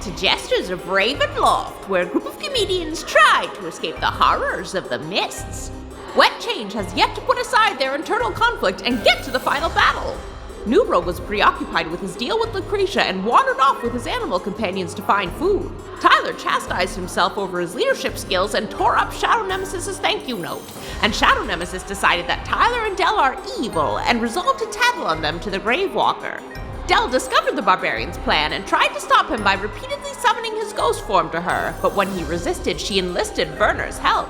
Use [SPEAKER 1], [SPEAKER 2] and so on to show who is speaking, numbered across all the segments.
[SPEAKER 1] to Jesters of Ravenloft, where a group of comedians try to escape the horrors of the mists. Wet Change has yet to put aside their internal conflict and get to the final battle. New Rogue was preoccupied with his deal with Lucrecia and wandered off with his animal companions to find food. Tyler chastised himself over his leadership skills and tore up Shadow Nemesis' thank you note. And Shadow Nemesis decided that Tyler and Dell are evil and resolved to tattle on them to the Gravewalker. Dell discovered the barbarian's plan and tried to stop him by repeatedly summoning his ghost form to her, but when he resisted, she enlisted Werner's help.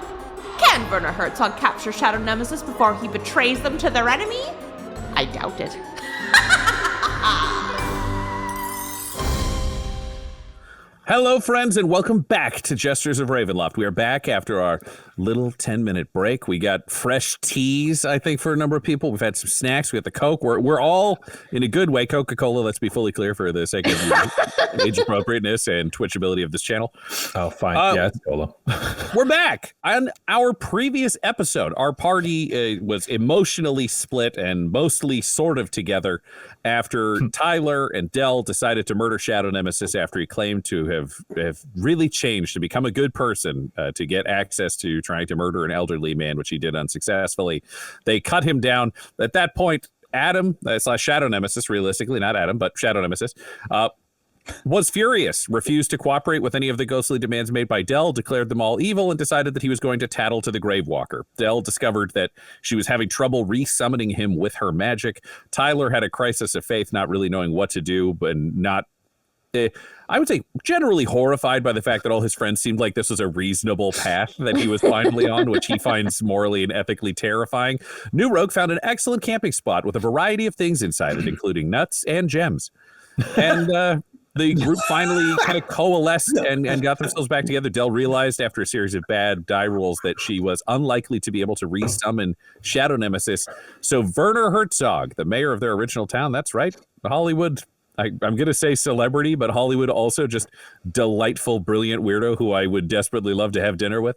[SPEAKER 1] Can Werner Herzog capture Shadow Nemesis before he betrays them to their enemy? I doubt it.
[SPEAKER 2] Hello, friends, and welcome back to Jesters of Ravenloft. We are back after our little 10-minute break. We got fresh teas, I think, for a number of people. We've had some snacks. We got the Coke. We're all, in a good way, Coca-Cola, let's be fully clear for the sake of age appropriateness and twitchability of this channel.
[SPEAKER 3] Oh, fine. Yeah, it's Cola.
[SPEAKER 2] We're back. On our previous episode, our party was emotionally split and mostly sort of together after Tyler and Dell decided to murder Shadow Nemesis after he claimed to have really changed, to become a good person, to get access to trying to murder an elderly man, which he did unsuccessfully. They cut him down. At that point, Adam, / Shadow Nemesis, realistically, not Adam, but Shadow Nemesis, was furious, refused to cooperate with any of the ghostly demands made by Dell, declared them all evil, and decided that he was going to tattle to the Gravewalker. Dell discovered that she was having trouble re-summoning him with her magic. Tyler had a crisis of faith, not really knowing what to do, but not, I would say, generally horrified by the fact that all his friends seemed like this was a reasonable path that he was finally on, which he finds morally and ethically terrifying. New Rogue found an excellent camping spot with a variety of things inside it, including nuts and gems. And the group finally kind of coalesced and got themselves back together. Dell realized after a series of bad die rolls that she was unlikely to be able to re-summon Shadow Nemesis. So Werner Herzog, the mayor of their original town, that's right, Hollywood, I'm going to say celebrity, but Hollywood also just delightful, brilliant weirdo who I would desperately love to have dinner with.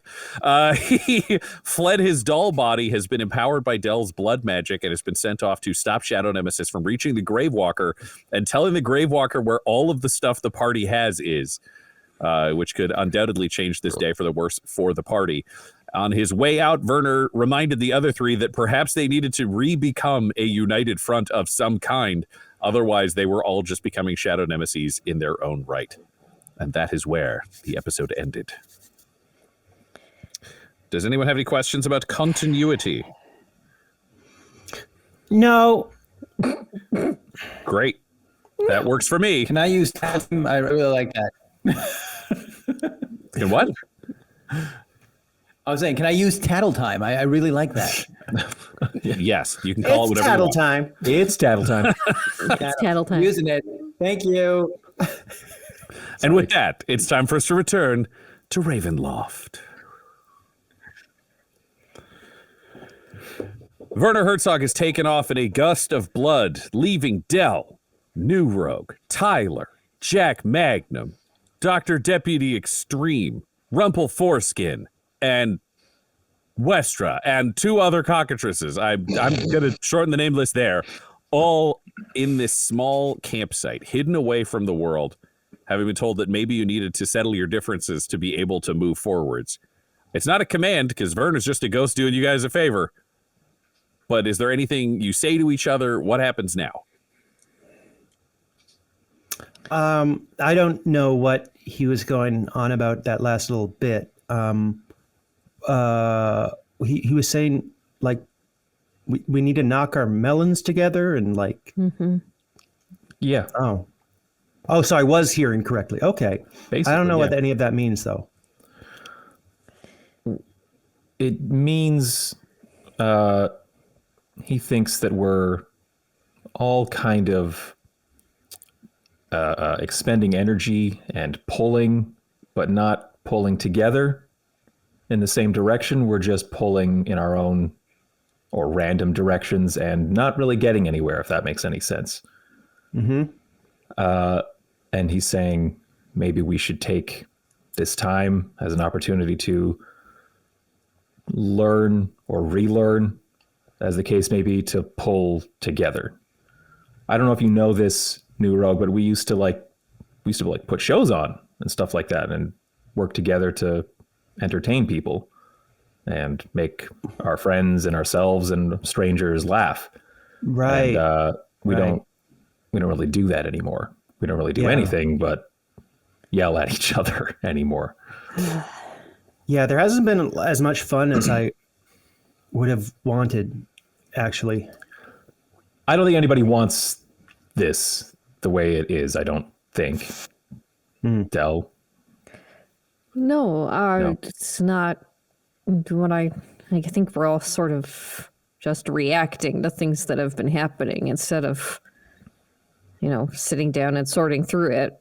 [SPEAKER 2] He fled his doll body, has been empowered by Dell's blood magic, and has been sent off to stop Shadow Nemesis from reaching the Gravewalker and telling the Gravewalker where all of the stuff the party has is, which could undoubtedly change this day for the worse for the party. On his way out, Werner reminded the other three that perhaps they needed to re-become a united front of some kind. Otherwise, they were all just becoming Shadow Nemesis in their own right. And that is where the episode ended. Does anyone have any questions about continuity?
[SPEAKER 4] No.
[SPEAKER 2] Great. That works for me.
[SPEAKER 4] Can I use time? I really like that.
[SPEAKER 2] Can what?
[SPEAKER 4] I was saying, can I use tattle time? I really like that.
[SPEAKER 2] Yes, you can call it whatever
[SPEAKER 4] tattle
[SPEAKER 2] you want.
[SPEAKER 4] time.
[SPEAKER 3] It's tattle time.
[SPEAKER 5] It's tattle time.
[SPEAKER 4] Using it. Thank you.
[SPEAKER 2] And with that, it's time for us to return to Ravenloft. Werner Herzog has taken off in a gust of blood, leaving Dell, New Rogue, Tyler, Jack Magnum, Dr. Deputy Extreme, Rumple Foreskin, and Westra, and two other cockatrices. I'm going to shorten the name list there. All in this small campsite, hidden away from the world, having been told that maybe you needed to settle your differences to be able to move forwards. It's not a command, because Werner's just a ghost doing you guys a favor. But is there anything you say to each other? What happens now?
[SPEAKER 4] I don't know what he was going on about that last little bit. He was saying, like, we need to knock our melons together and, like...
[SPEAKER 5] Mm-hmm.
[SPEAKER 3] Yeah.
[SPEAKER 4] Oh, so I was hearing correctly. Okay.
[SPEAKER 3] Basically,
[SPEAKER 4] I don't know
[SPEAKER 3] yeah.
[SPEAKER 4] what any of that means, though.
[SPEAKER 3] It means he thinks that we're all kind of expending energy and pulling, but not pulling together in the same direction. We're just pulling in our own or random directions and not really getting anywhere, if that makes any sense.
[SPEAKER 4] Mm-hmm.
[SPEAKER 3] And he's saying maybe we should take this time as an opportunity to learn or relearn, as the case may be, to pull together. I don't know if you know this, New Rogue, but we used to put shows on and stuff like that, and work together to entertain people and make our friends and ourselves and strangers laugh.
[SPEAKER 4] Right.
[SPEAKER 3] And we don't really do that anymore. We don't really do anything but yell at each other anymore.
[SPEAKER 4] Yeah, there hasn't been as much fun as I would have wanted, actually.
[SPEAKER 3] I don't think anybody wants this the way it is, I don't think. Del?
[SPEAKER 5] No, it's not what I think we're all sort of just reacting to things that have been happening instead of, sitting down and sorting through it.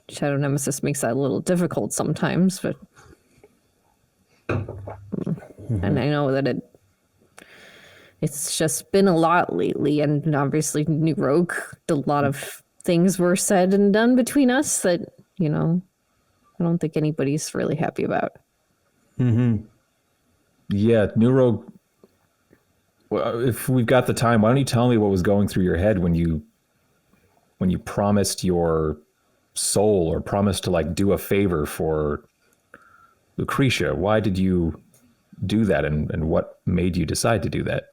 [SPEAKER 5] Shadow Nemesis makes that a little difficult sometimes, but and I know that it's just been a lot lately, and obviously New Rogue, a lot of things were said and done between us that, I don't think anybody's really happy about.
[SPEAKER 3] Yeah, New Rogue, well, if we've got the time, why don't you tell me what was going through your head when you promised your soul or promised to do a favor for Lucrecia? Why did you do that, and what made you decide to do that?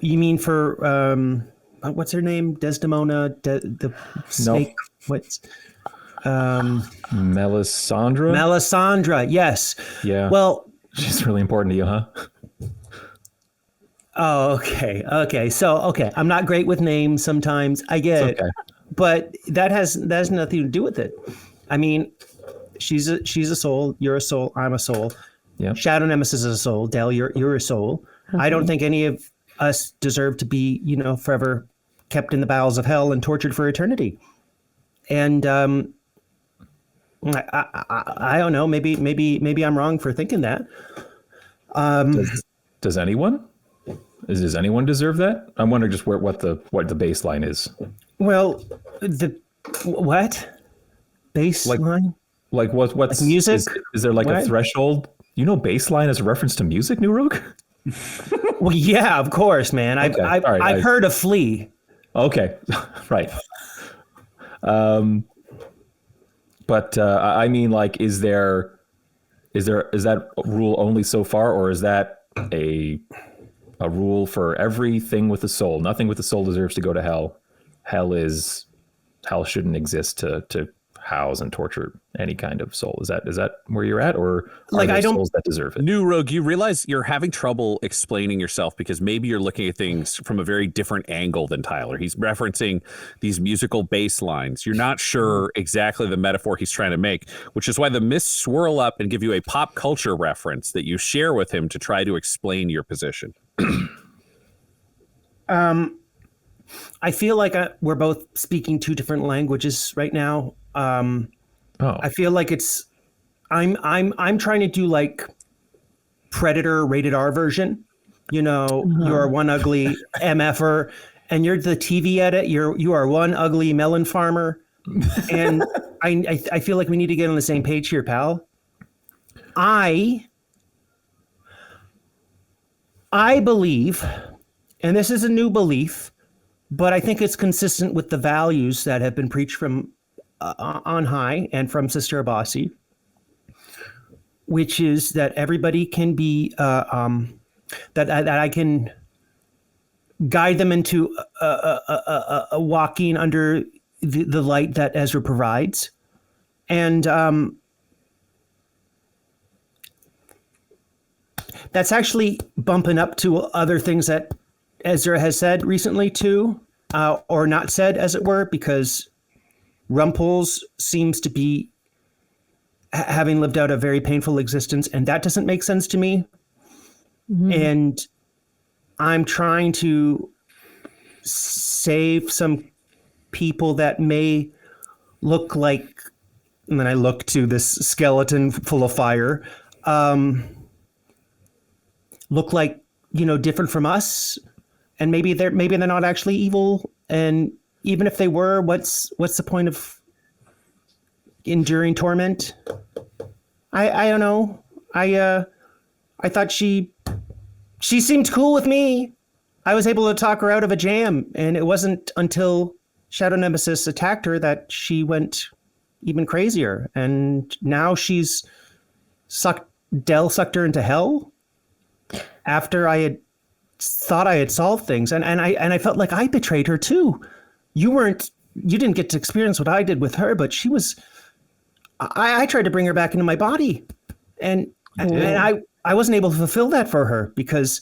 [SPEAKER 4] You mean for what's her name? Desdemona, the snake. What's
[SPEAKER 3] Melisandre?
[SPEAKER 4] Melisandre? Yes.
[SPEAKER 3] Yeah.
[SPEAKER 4] Well,
[SPEAKER 3] she's really important to you, huh?
[SPEAKER 4] Oh, okay. Okay. So, okay. I'm not great with names sometimes. I get it. But that has nothing to do with it. I mean, she's a soul. You're a soul. I'm a soul.
[SPEAKER 3] Yeah.
[SPEAKER 4] Shadow Nemesis is a soul. Del, you're a soul. Okay. I don't think any of us deserve to be, forever kept in the bowels of hell and tortured for eternity. And I don't know. Maybe I'm wrong for thinking that.
[SPEAKER 3] Does anyone? Does anyone deserve that? I'm wondering just what the baseline is.
[SPEAKER 4] Well, what baseline?
[SPEAKER 3] What's
[SPEAKER 4] like music?
[SPEAKER 3] Is there a threshold? Baseline is a reference to music, New Rogue?
[SPEAKER 4] Well, yeah, of course, man.
[SPEAKER 3] Okay.
[SPEAKER 4] I've heard of Flea.
[SPEAKER 3] Okay, right. But I mean, is that rule only so far, or is that a rule for everything with a soul? Nothing with a soul deserves to go to hell. Hell shouldn't exist to house and torture any kind of soul. Is that where you're at, or are there souls that deserve it?
[SPEAKER 2] New Rogue, you realize you're having trouble explaining yourself because maybe you're looking at things from a very different angle than Tyler. He's referencing these musical bass lines. You're not sure exactly the metaphor he's trying to make, which is why the mists swirl up and give you a pop culture reference that you share with him to try to explain your position.
[SPEAKER 4] I feel like we're both speaking two different languages right now. I feel like I'm trying to do Predator rated R version. You're one ugly MFer, and you're the TV edit. You are one ugly melon farmer, and I feel like we need to get on the same page here, pal. I believe, and this is a new belief, but I think it's consistent with the values that have been preached from on high and from Sister Abasi, which is that everybody can be, that I can guide them into walking under the light that Ezra provides. And that's actually bumping up to other things that Ezra has said recently too, or not said, as it were, because Rumples seems to be having lived out a very painful existence, and that doesn't make sense to me. Mm-hmm. And I'm trying to save some people that may look like, and then I look to this skeleton full of fire, look like, different from us. And maybe they're not actually evil. And even if they were, what's the point of enduring torment? I don't know. I thought she seemed cool with me. I was able to talk her out of a jam, and it wasn't until Shadow Nemesis attacked her that she went even crazier. And now Dell sucked her into hell after I had thought I had solved things. And I felt like I betrayed her too. You didn't get to experience what I did with her, but I tried to bring her back into my body. And I wasn't able to fulfill that for her because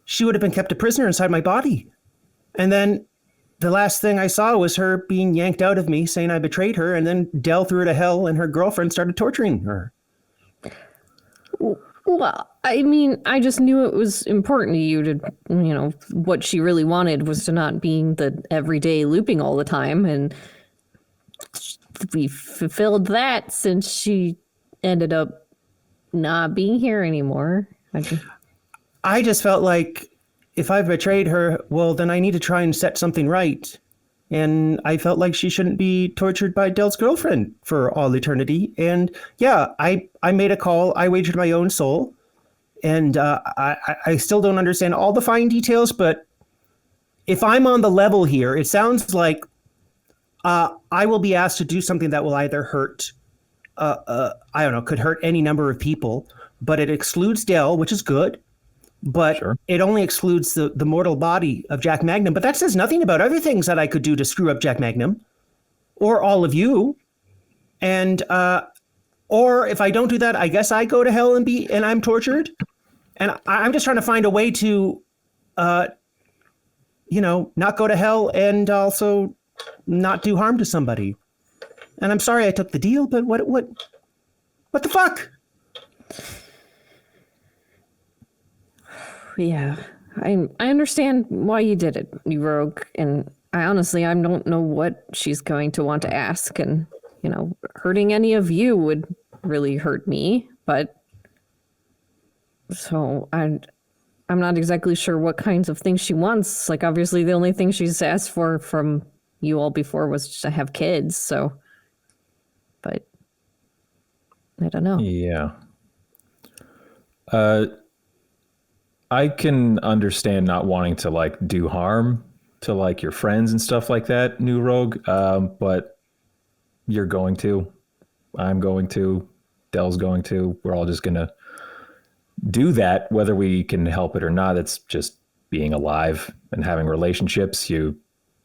[SPEAKER 4] she would have been kept a prisoner inside my body. And then the last thing I saw was her being yanked out of me, saying I betrayed her, and then Dell threw her to hell and her girlfriend started torturing her.
[SPEAKER 5] Well, I mean, I just knew it was important to you to, what she really wanted was to not being the everyday looping all the time. And we fulfilled that since she ended up not being here anymore.
[SPEAKER 4] I just felt like if I've betrayed her, well, then I need to try and set something right. And I felt like she shouldn't be tortured by Dell's girlfriend for all eternity. And yeah, I made a call. I wagered my own soul. And I still don't understand all the fine details, but if I'm on the level here, it sounds like I will be asked to do something that will either hurt, could hurt any number of people, but it excludes Dell, which is good. But sure. It only excludes the mortal body of Jack Magnum. But that says nothing about other things that I could do to screw up Jack Magnum or all of you. And or if I don't do that, I guess I go to hell and I'm tortured. And I'm just trying to find a way to, not go to hell and also not do harm to somebody. And I'm sorry I took the deal, but what the fuck?
[SPEAKER 5] Yeah, I understand why you did it, you rogue, and I don't know what she's going to want to ask, and hurting any of you would really hurt me, but so I'm not exactly sure what kinds of things she wants. Like, obviously the only thing she's asked for from you all before was to have kids, so, but I don't know.
[SPEAKER 3] Yeah. I can understand not wanting to do harm to your friends and stuff like that, new rogue. But you're going to, I'm going to, Dell's going to, we're all just going to do that, whether we can help it or not. It's just being alive and having relationships. You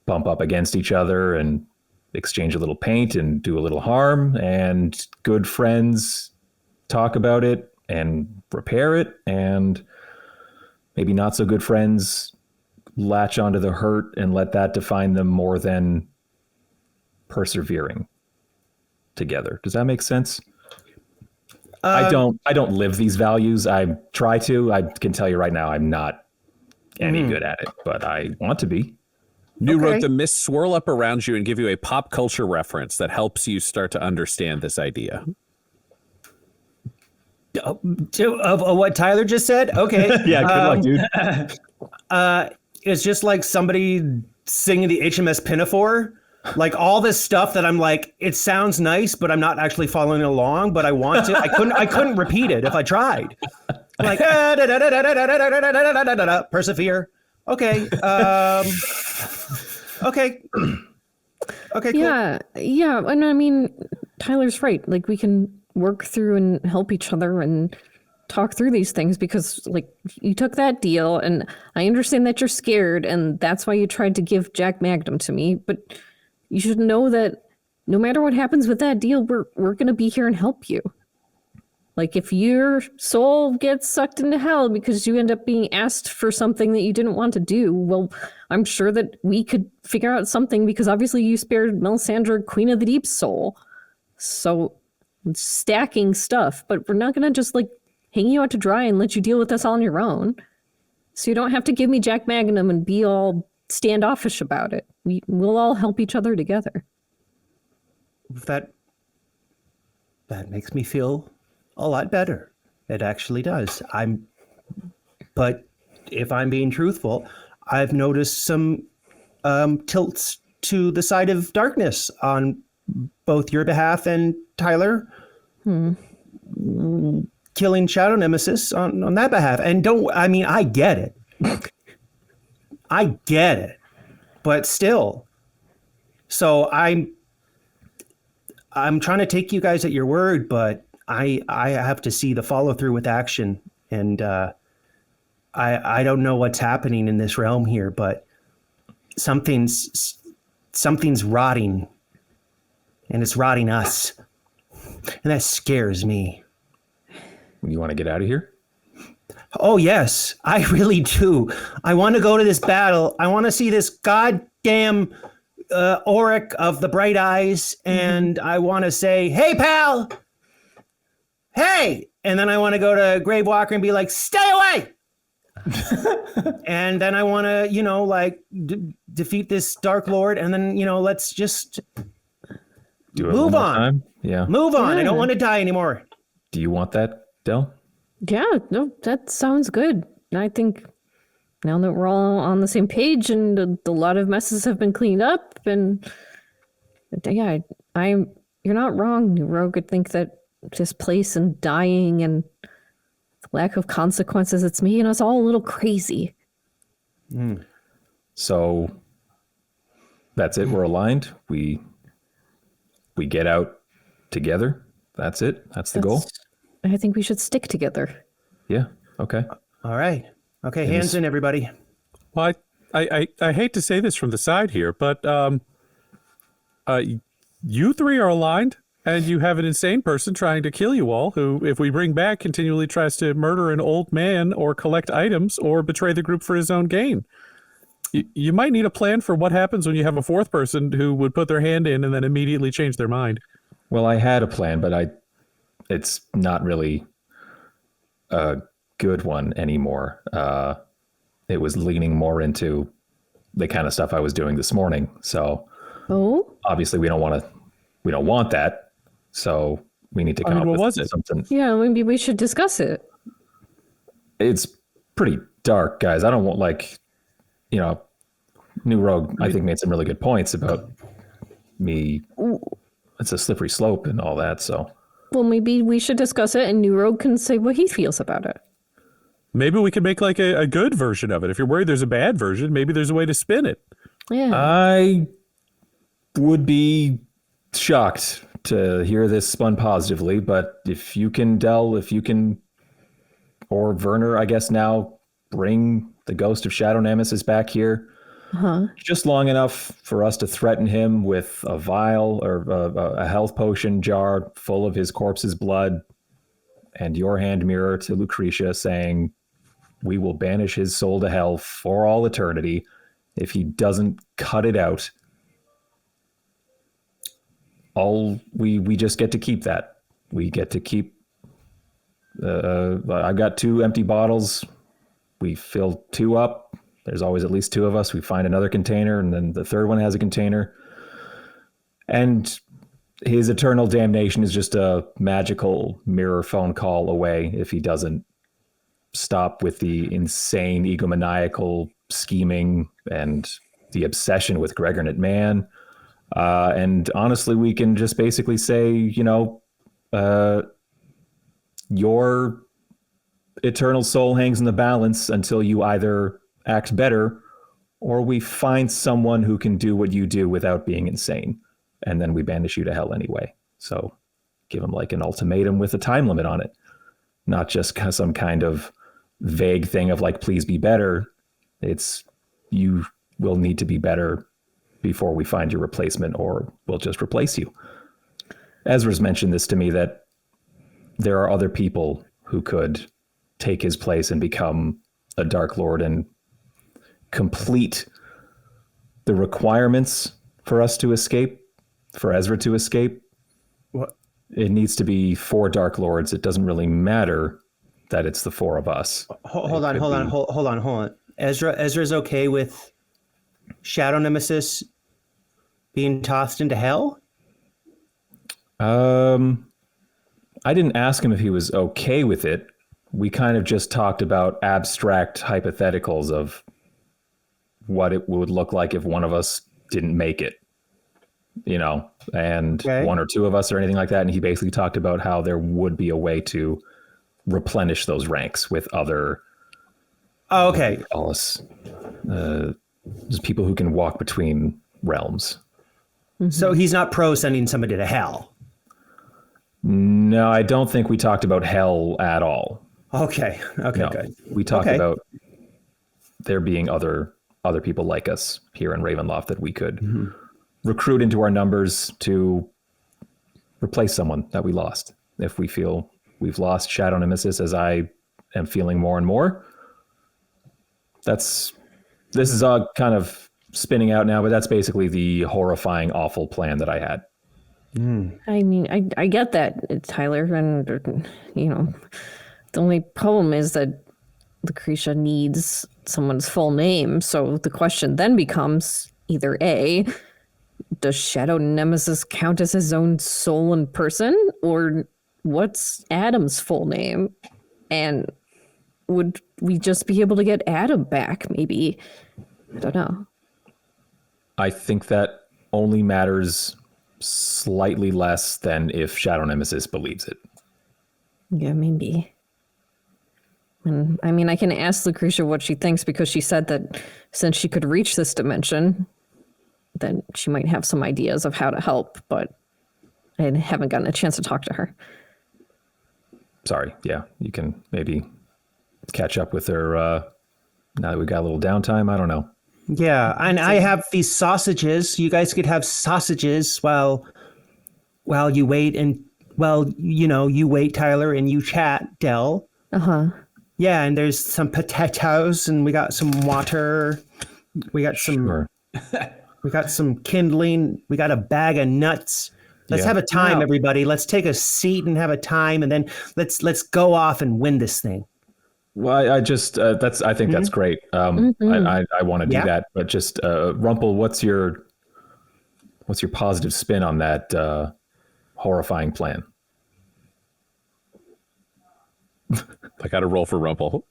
[SPEAKER 3] bump up against each other and exchange a little paint and do a little harm, and good friends talk about it and repair it, and maybe not so good friends latch onto the hurt and let that define them more than persevering together. Does that make sense? I don't live these values. I try to. I can tell you right now, I'm not any good at it, but I want to be.
[SPEAKER 2] New Rogue, the mists swirl up around you and give you a pop culture reference that helps you start to understand this idea.
[SPEAKER 4] Of what Tyler just said? Okay.
[SPEAKER 3] Yeah, good luck, dude.
[SPEAKER 4] It's just like somebody singing the HMS Pinafore. Like all this stuff that I'm like, it sounds nice, but I'm not actually following along, but I want to. I couldn't repeat it if I tried. Like, persevere. Okay. Okay. Okay, cool.
[SPEAKER 5] Yeah. And I mean, Tyler's right. Like, we can work through and help each other and talk through these things, because you took that deal, and I understand that you're scared, and that's why you tried to give Jack Magnum to me, but you should know that no matter what happens with that deal, we're going to be here and help you. Like, if your soul gets sucked into hell because you end up being asked for something that you didn't want to do, well, I'm sure that we could figure out something, because obviously you spared Melisandre, Queen of the Deep's soul. So, stacking stuff, but we're not going to just hang you out to dry and let you deal with this all on your own. So you don't have to give me Jack Magnum and be all standoffish about it. We'll all help each other together.
[SPEAKER 4] That makes me feel a lot better. It actually does. But if I'm being truthful, I've noticed some tilts to the side of darkness on both your behalf and Tyler. Killing Shadow Nemesis on that behalf. And I get it. I get it. But still, So I'm trying to take you guys at your word, but I have to see the follow through with action, and I don't know what's happening in this realm here, but something's rotting, and it's rotting us, and that scares me.
[SPEAKER 3] You want to get out of here?
[SPEAKER 4] Oh yes, I really do. I want to go to this battle. I want to see this goddamn Auric of the bright eyes, and I want to say, "Hey, pal! Hey!" And then I want to go to Gravewalker and be like, "Stay away!" And then I want to, defeat this Dark Lord, and then, let's just
[SPEAKER 3] Do it
[SPEAKER 4] move
[SPEAKER 3] one more
[SPEAKER 4] on.
[SPEAKER 3] time? Yeah.
[SPEAKER 4] Move on. I don't
[SPEAKER 5] Yeah.
[SPEAKER 4] want to die anymore.
[SPEAKER 3] Do you want that, Del?
[SPEAKER 5] Yeah, no, that sounds good. I think now that we're all on the same page and a lot of messes have been cleaned up, and yeah, you're not wrong, New Rogue. I think that this place and dying and the lack of consequences, it's making us all a little crazy.
[SPEAKER 3] So that's it. We're aligned. We get out together. That's it. That's the goal.
[SPEAKER 5] I think we should stick together.
[SPEAKER 3] Yeah. Okay.
[SPEAKER 4] All right. Okay, hands in, everybody.
[SPEAKER 2] Well, I hate to say this from the side here, but you three are aligned, and you have an insane person trying to kill you all, who, if we bring back, continually tries to murder an old man or collect items or betray the group for his own gain. You might need a plan for what happens when you have a fourth person who would put their hand in and then immediately change their mind.
[SPEAKER 3] Well, I had a plan, but it's not really a good one anymore. It was leaning more into the kind of stuff I was doing this morning. So obviously we don't want that. So we need to come up with something.
[SPEAKER 5] Yeah, maybe we should discuss it.
[SPEAKER 3] It's pretty dark, guys. I don't want New Rogue, I think, made some really good points about me. It's a slippery slope and all that. So,
[SPEAKER 5] well, maybe we should discuss it, and New Rogue can say what he feels about it.
[SPEAKER 2] Maybe we could make like a good version of it. If you're worried there's a bad version, maybe there's a way to spin it.
[SPEAKER 5] Yeah.
[SPEAKER 3] I would be shocked to hear this spun positively, but if you can, Del, or Werner, I guess now, bring the ghost of Shadow Nemesis back here, just long enough for us to threaten him with a vial or a health potion jar full of his corpse's blood, and your hand mirror to Lucrecia saying, we will banish his soul to hell for all eternity if he doesn't cut it out. We just get to keep that. We get to keep. I've got 2 empty bottles. We fill 2 up. There's always at least 2 of us. We find another container, and then the third one has a container. And his eternal damnation is just a magical mirror phone call away if he doesn't stop with the insane egomaniacal scheming and the obsession with Gregornet Man. And honestly, we can just basically say, your eternal soul hangs in the balance until you either act better or we find someone who can do what you do without being insane. And then we banish you to hell anyway. So give him like an ultimatum with a time limit on it. Not just some kind of vague thing of like, please be better. It's you will need to be better before we find your replacement, or we'll just replace you. Ezra's mentioned this to me, that there are other people who could take his place and become a Dark Lord and complete the requirements for us to escape, for Ezra to escape.
[SPEAKER 4] What?
[SPEAKER 3] It needs to be 4 Dark Lords. It doesn't really matter that it's the 4 of us.
[SPEAKER 4] Hold on. Ezra's okay with Shadow Nemesis being tossed into hell?
[SPEAKER 3] I didn't ask him if he was okay with it. We kind of just talked about abstract hypotheticals of what it would look like if one of us didn't make it, and one or 2 of us or anything like that. And he basically talked about how there would be a way to replenish those ranks with other just people who can walk between realms.
[SPEAKER 4] So he's not pro sending somebody to hell.
[SPEAKER 3] No, I don't think we talked about hell at all.
[SPEAKER 4] Okay. Okay,
[SPEAKER 3] No,
[SPEAKER 4] good.
[SPEAKER 3] we talked
[SPEAKER 4] Okay.
[SPEAKER 3] about there being other people like us here in Ravenloft that we could recruit into our numbers to replace someone that we lost. If we feel we've lost Shadow Nemesis, as I am feeling more and more, this is all kind of spinning out now, but that's basically the horrifying, awful plan that I had.
[SPEAKER 5] I mean, I get that, Tyler, and you know, the only problem is that Lucrecia needs someone's full name. So the question then becomes either A, does Shadow Nemesis count as his own soul and person, or what's Adam's full name? And would we just be able to get Adam back? Maybe. I don't know.
[SPEAKER 3] I think that only matters slightly less than if Shadow Nemesis believes it.
[SPEAKER 5] Yeah, maybe. And I mean, I can ask Lucrecia what she thinks, because she said that since she could reach this dimension, then she might have some ideas of how to help, but I haven't gotten a chance to talk to her.
[SPEAKER 3] Sorry. Yeah, you can maybe catch up with her now that we've got a little downtime. I don't know.
[SPEAKER 4] Yeah, and I have these sausages. You guys could have sausages while you wait, and you wait, Tyler, and you chat, Del. Yeah, and there's some potatoes, and we got some water. We got some.
[SPEAKER 3] Sure.
[SPEAKER 4] We got some kindling. We got a bag of nuts. Let's
[SPEAKER 3] Yeah.
[SPEAKER 4] have a time,
[SPEAKER 1] Wow.
[SPEAKER 4] everybody. Let's take a seat and have a time, and then let's go off and win this thing.
[SPEAKER 3] Well, I just I think that's great. I want to do
[SPEAKER 4] Yeah.
[SPEAKER 3] that, but just Rumpel, what's your positive spin on that horrifying plan?
[SPEAKER 2] I got to roll for Rumple.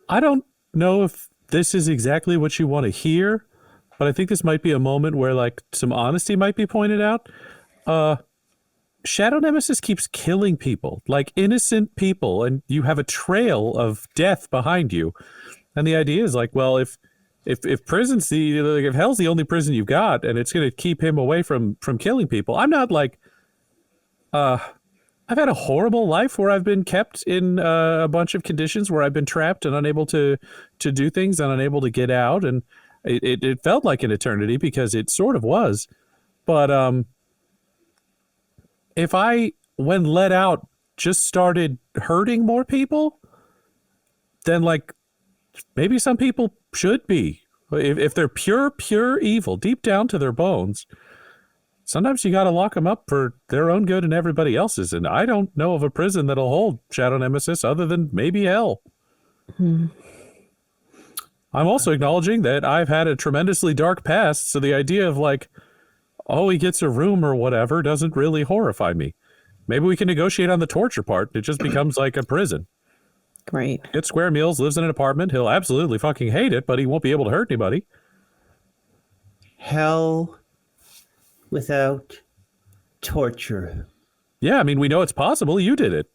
[SPEAKER 2] I don't know if this is exactly what you want to hear, but I think this might be a moment where like some honesty might be pointed out. Shadow Nemesis keeps killing people, like innocent people, and you have a trail of death behind you. And the idea is like, well, if prison's if hell's the only prison you've got, and it's going to keep him away from killing people. I'm not like, I've had a horrible life where I've been kept in a bunch of conditions where I've been trapped and unable to do things and unable to get out, and it felt like an eternity because it sort of was, but if I, when let out, just started hurting more people, then like maybe some people should be. If they're pure evil, deep down to their bones, sometimes you got to lock them up for their own good and everybody else's. And I don't know of a prison that'll hold Shadow Nemesis other than maybe hell. I'm also acknowledging that I've had a tremendously dark past, so the idea of like, oh, he gets a room or whatever doesn't really horrify me. Maybe we can negotiate on the torture part. It just becomes like a prison.
[SPEAKER 5] Right.
[SPEAKER 2] Gets square meals, lives in an apartment. He'll absolutely fucking hate it, but he won't be able to hurt anybody.
[SPEAKER 4] Hell without torture.
[SPEAKER 2] Yeah, I mean, we know it's possible. You did it.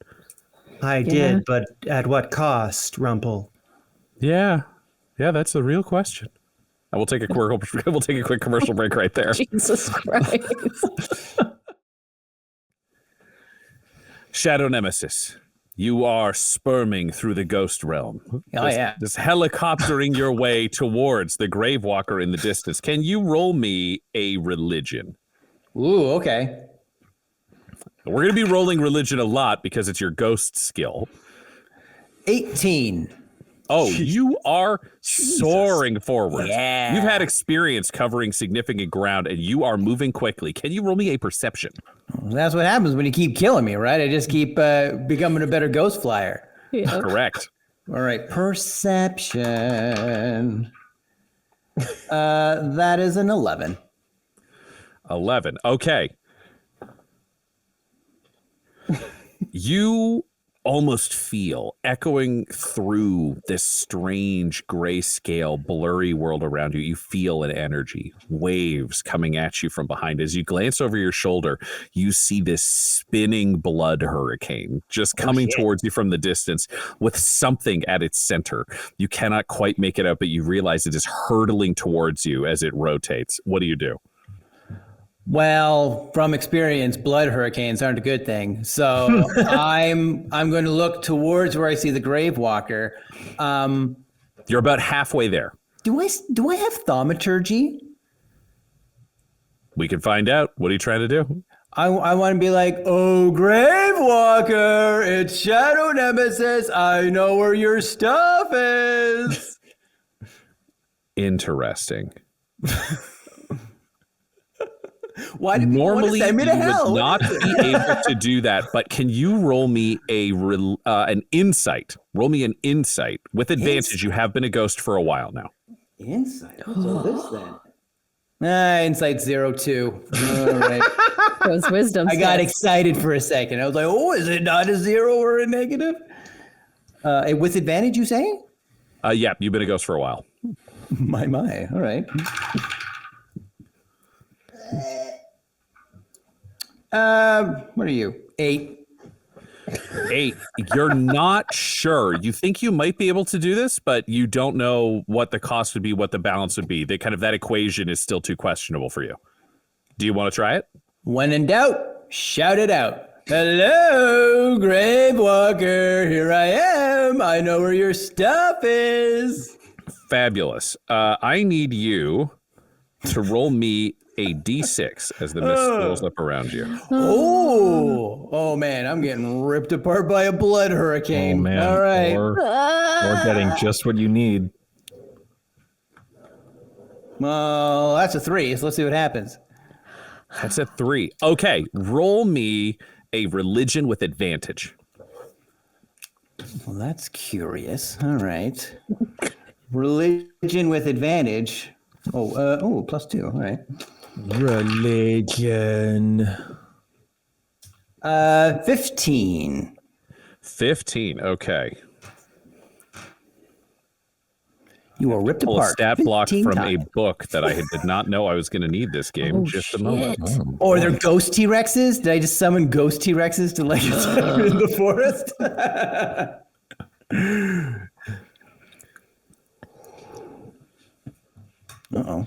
[SPEAKER 4] I did, but at what cost, Rumple?
[SPEAKER 2] Yeah, that's the real question. I will take a quick commercial break right there.
[SPEAKER 5] Jesus Christ.
[SPEAKER 2] Shadow Nemesis, you are sperming through the ghost realm. Just helicoptering your way towards the Gravewalker in the distance. Can you roll me a religion?
[SPEAKER 6] Ooh, okay.
[SPEAKER 2] We're going to be rolling religion a lot because it's your ghost skill.
[SPEAKER 6] 18.
[SPEAKER 2] Oh, you are soaring forward.
[SPEAKER 6] Yeah.
[SPEAKER 2] You've had experience covering significant ground, and you are moving quickly. Can you roll me a perception?
[SPEAKER 6] That's what happens when you keep killing me, right? I just keep becoming a better ghost flyer.
[SPEAKER 5] Yeah.
[SPEAKER 2] Correct.
[SPEAKER 6] All right, perception. That is an 11.
[SPEAKER 2] 11. Okay. You almost feel echoing through this strange grayscale blurry world around you. You feel an energy, waves coming at you from behind. As you glance over your shoulder, you see this spinning blood hurricane just coming towards you from the distance with something at its center. You cannot quite make it out, but you realize it is hurtling towards you as it rotates. What do you do?
[SPEAKER 6] Well, from experience, blood hurricanes aren't a good thing. So I'm going to look towards where I see the Gravewalker.
[SPEAKER 2] You're about halfway there.
[SPEAKER 6] Do I have thaumaturgy?
[SPEAKER 2] We can find out. What are you trying to do?
[SPEAKER 6] I want to be like, oh, Gravewalker, it's Shadow Nemesis. I know where your stuff is.
[SPEAKER 2] Interesting.
[SPEAKER 6] Why did
[SPEAKER 2] Normally,
[SPEAKER 6] send me to
[SPEAKER 2] you
[SPEAKER 6] hell?
[SPEAKER 2] would not be able to do that, but can you roll me an insight? Roll me an insight. With advantage, you have been a ghost for a while now.
[SPEAKER 6] Insight? What's all this then? Insight 02. All right.
[SPEAKER 5] Those wisdom.
[SPEAKER 6] I got
[SPEAKER 5] stats.
[SPEAKER 6] excited for a second. I was like, oh, is it not a 0 or a negative? With advantage, you say?
[SPEAKER 2] Yeah, you've been a ghost for a while.
[SPEAKER 6] My. All right. What are you? 8.
[SPEAKER 2] 8. You're not sure. You think you might be able to do this, but you don't know what the cost would be, what the balance would be. That equation is still too questionable for you. Do you want to try it?
[SPEAKER 6] When in doubt, shout it out. Hello, Gravewalker. Here I am. I know where your stuff is.
[SPEAKER 2] Fabulous. I need you to roll me a d6 as the mist swirls up around you.
[SPEAKER 6] Oh man, I'm getting ripped apart by a blood hurricane.
[SPEAKER 3] Oh man!
[SPEAKER 6] All right.
[SPEAKER 3] Or getting just what you need.
[SPEAKER 6] Well, that's a 3. So let's see what happens.
[SPEAKER 2] That's a 3. Okay, roll me a religion with advantage.
[SPEAKER 6] Well, that's curious. All right. Religion with advantage. +2. All right.
[SPEAKER 3] Religion.
[SPEAKER 6] 15.
[SPEAKER 2] 15. Okay.
[SPEAKER 6] You were ripped
[SPEAKER 2] Pull a
[SPEAKER 6] apart.
[SPEAKER 2] stat block
[SPEAKER 6] 15
[SPEAKER 2] from
[SPEAKER 6] times.
[SPEAKER 2] a book that I did not know I was going to need this game. Just a moment.
[SPEAKER 6] Or they're ghost T-Rexes? Did I just summon ghost T-Rexes to like attack me in the forest? Uh-oh.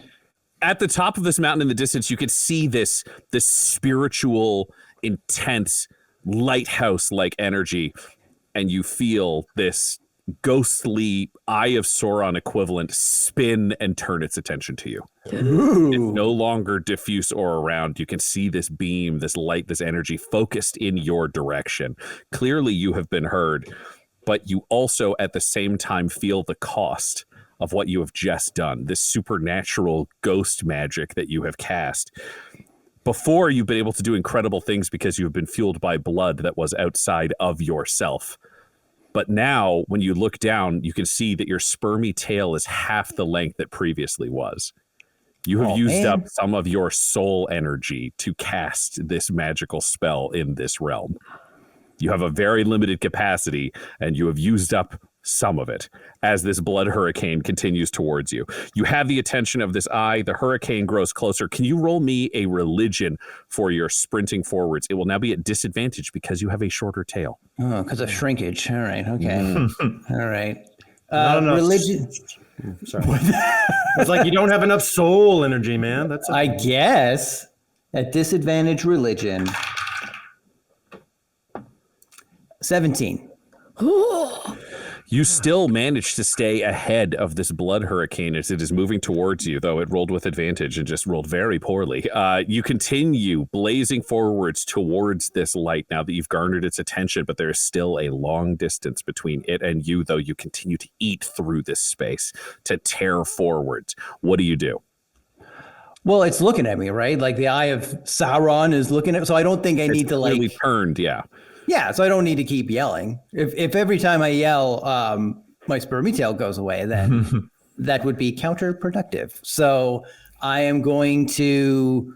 [SPEAKER 2] At the top of this mountain in the distance, you could see this spiritual, intense lighthouse-like energy, and you feel this ghostly Eye of Sauron equivalent spin and turn its attention to you.
[SPEAKER 6] Ooh.
[SPEAKER 2] It's no longer diffuse or around. You can see this beam, this light, this energy focused in your direction. Clearly, you have been heard, but you also at the same time feel the cost of what you have just done, this supernatural ghost magic that you have cast. Before, you've been able to do incredible things because you have been fueled by blood that was outside of yourself. But now, when you look down, you can see that your spermy tail is half the length that previously was. You have used up some of your soul energy to cast this magical spell in this realm. You have a very limited capacity, and you have used up some of it as this blood hurricane continues towards you. You have the attention of this eye. The hurricane grows closer. Can you roll me a religion for your sprinting forwards? It will now be at disadvantage because you have a shorter tail.
[SPEAKER 6] Oh, because of shrinkage. All right. Okay. All right.
[SPEAKER 4] No.
[SPEAKER 6] Religion.
[SPEAKER 4] Sorry. It's like you don't have enough soul energy, man. That's
[SPEAKER 6] I guess at disadvantage religion. 17.
[SPEAKER 2] You still manage to stay ahead of this blood hurricane as it is moving towards you, though it rolled with advantage and just rolled very poorly. You continue blazing forwards towards this light now that you've garnered its attention, but there is still a long distance between it and you, though you continue to eat through this space, to tear forwards. What do you do?
[SPEAKER 6] Well, it's looking at me, right? Like the Eye of Sauron is looking at me. So I don't think I need to
[SPEAKER 2] Clearly turned, yeah.
[SPEAKER 6] Yeah, so I don't need to keep yelling. If every time I yell, my spermy tail goes away, then that would be counterproductive. So I am going to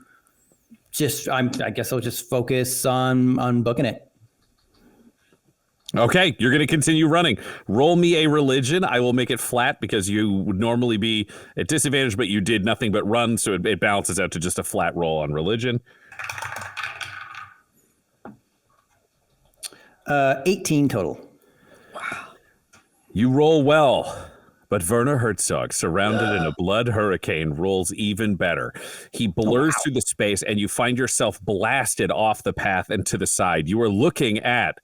[SPEAKER 6] I guess I'll just focus on booking it.
[SPEAKER 2] Okay, you're going to continue running. Roll me a religion. I will make it flat because you would normally be at disadvantage, but you did nothing but run, so it balances out to just a flat roll on religion.
[SPEAKER 6] 18 total.
[SPEAKER 2] You roll well, but Werner Herzog, surrounded in a blood hurricane, rolls even better. He blurs through the space, and you find yourself blasted off the path and to the side. You are looking at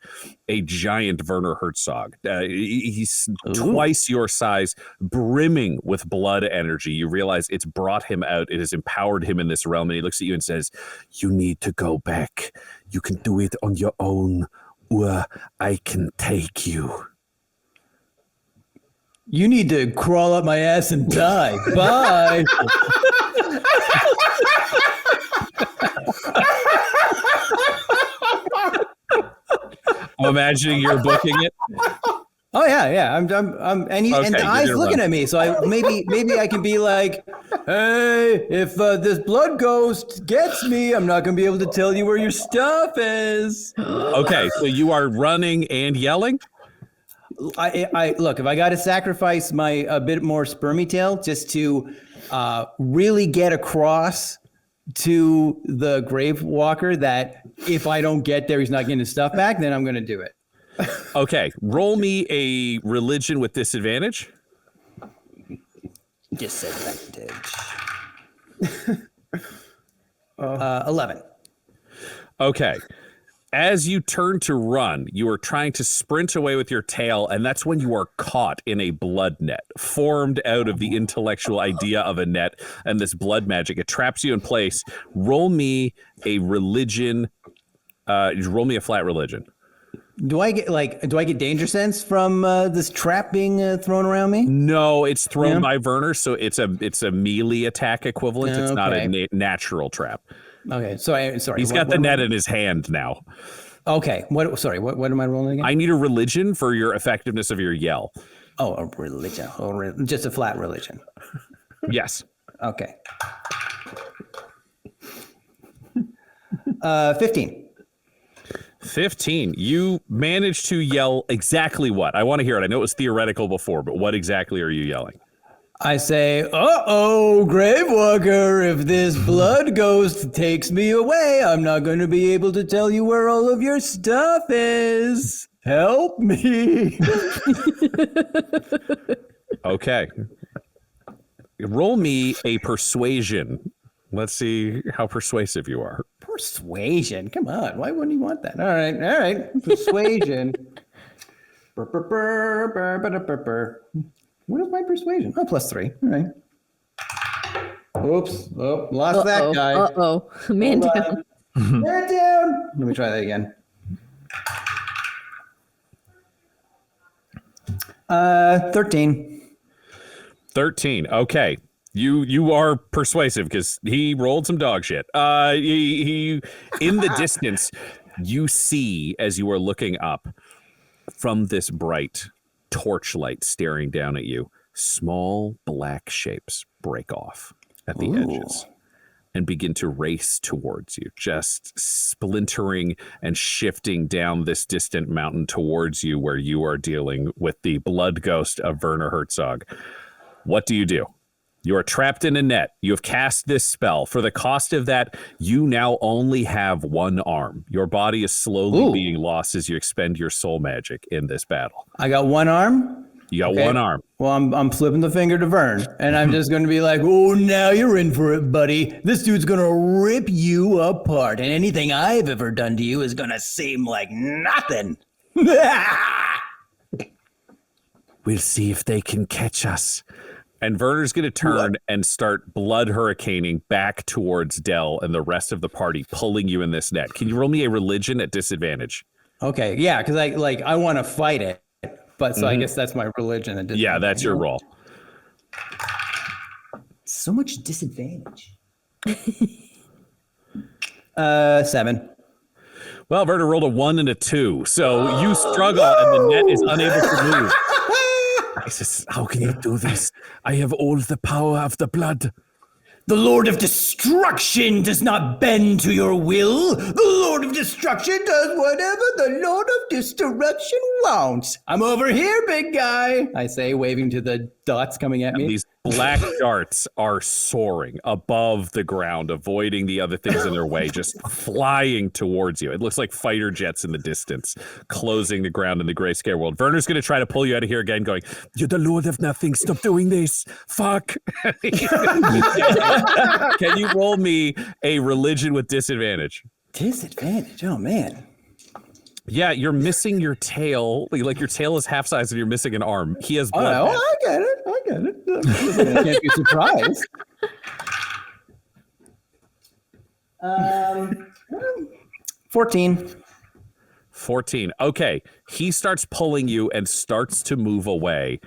[SPEAKER 2] a giant Werner Herzog. He's twice your size, brimming with blood energy. You realize it's brought him out. It has empowered him in this realm, and he looks at you and says, "You need to go back. You can do it on your own, or I can take you."
[SPEAKER 6] You need to crawl up my ass and die. Bye.
[SPEAKER 2] I'm imagining you're booking it.
[SPEAKER 6] Oh yeah. I'm and the eye's looking at me, so maybe I can be like, "Hey, if this blood ghost gets me, I'm not gonna be able to tell you where your stuff is."
[SPEAKER 2] Okay, so you are running and yelling?
[SPEAKER 6] I look, if I got to sacrifice my a bit more spermy tail just to really get across to the Gravewalker that if I don't get there, he's not getting his stuff back, then I'm going to do it.
[SPEAKER 2] Okay, roll me a religion with disadvantage.
[SPEAKER 6] Disadvantage. 11.
[SPEAKER 2] Okay. As you turn to run, you are trying to sprint away with your tail, and that's when you are caught in a blood net, formed out of the intellectual idea of a net and this blood magic. It traps you in place. Roll me a religion. Roll me a flat religion.
[SPEAKER 6] Do I get danger sense from this trap being thrown around me?
[SPEAKER 2] No, it's thrown by Werner, so it's a melee attack equivalent. It's not a natural trap.
[SPEAKER 6] Okay, sorry.
[SPEAKER 2] He's got the net in his hand now.
[SPEAKER 6] Okay, what am I rolling again?
[SPEAKER 2] I need a religion for your effectiveness of your yell.
[SPEAKER 6] Oh, a religion. Just a flat religion.
[SPEAKER 2] Yes.
[SPEAKER 6] Okay. 15.
[SPEAKER 2] 15. You managed to yell exactly what? I want to hear it. I know it was theoretical before, but what exactly are you yelling?
[SPEAKER 6] I say, "Uh-oh, Gravewalker, if this blood ghost takes me away, I'm not going to be able to tell you where all of your stuff is. Help me."
[SPEAKER 2] Okay. Roll me a persuasion. Let's see how persuasive you are.
[SPEAKER 6] Persuasion? Come on. Why wouldn't you want that? All right. Persuasion. What is my persuasion? Oh, +3. All right. Oops. Oh, lost that guy.
[SPEAKER 5] Man down.
[SPEAKER 6] Man down. Let me try that again. 13.
[SPEAKER 2] 13. Okay. You are persuasive because he rolled some dog shit. He in the distance, you see as you are looking up from this bright torchlight staring down at you, small black shapes break off at the edges and begin to race towards you, just splintering and shifting down this distant mountain towards you where you are dealing with the blood ghost of Werner Herzog. What do? You are trapped in a net. You have cast this spell. For the cost of that, you now only have one arm. Your body is slowly being lost as you expend your soul magic in this battle.
[SPEAKER 6] I got one arm?
[SPEAKER 2] You got one arm.
[SPEAKER 6] Well, I'm flipping the finger to Vern, and I'm just going to be like, "Oh, now you're in for it, buddy. This dude's going to rip you apart, and anything I've ever done to you is going to seem like nothing."
[SPEAKER 2] We'll see if they can catch us. And Werner's going to turn and start blood hurricaning back towards Dell and the rest of the party, pulling you in this net. Can you roll me a religion at disadvantage?
[SPEAKER 6] Okay, yeah, because I want to fight it, but so I guess that's my religion.
[SPEAKER 2] Yeah, that's your roll.
[SPEAKER 6] So much disadvantage. 7.
[SPEAKER 2] Well, Werner rolled a 1 and a 2, so you struggle and the net is unable to move. He says, "How can you do this? I have all the power of the blood."
[SPEAKER 6] The Lord of Destruction does not bend to your will. The Lord of Destruction does whatever the Lord of Destruction wants. I'm over here, big guy, I say, waving to the dots coming at me.
[SPEAKER 2] These black darts are soaring above the ground, avoiding the other things in their way, just flying towards you. It looks like fighter jets in the distance, closing the ground in the grayscale world. Werner's going to try to pull you out of here again, going, "You're the Lord of Nothing. Stop doing this. Fuck." Can you roll me a religion with disadvantage?
[SPEAKER 6] Disadvantage? Oh, man.
[SPEAKER 2] Yeah, you're missing your tail. Like your tail is half size and you're missing an arm. He has blood.
[SPEAKER 6] Oh, I get it. I can't be surprised. 14.
[SPEAKER 2] 14. Okay. He starts pulling you and starts to move away.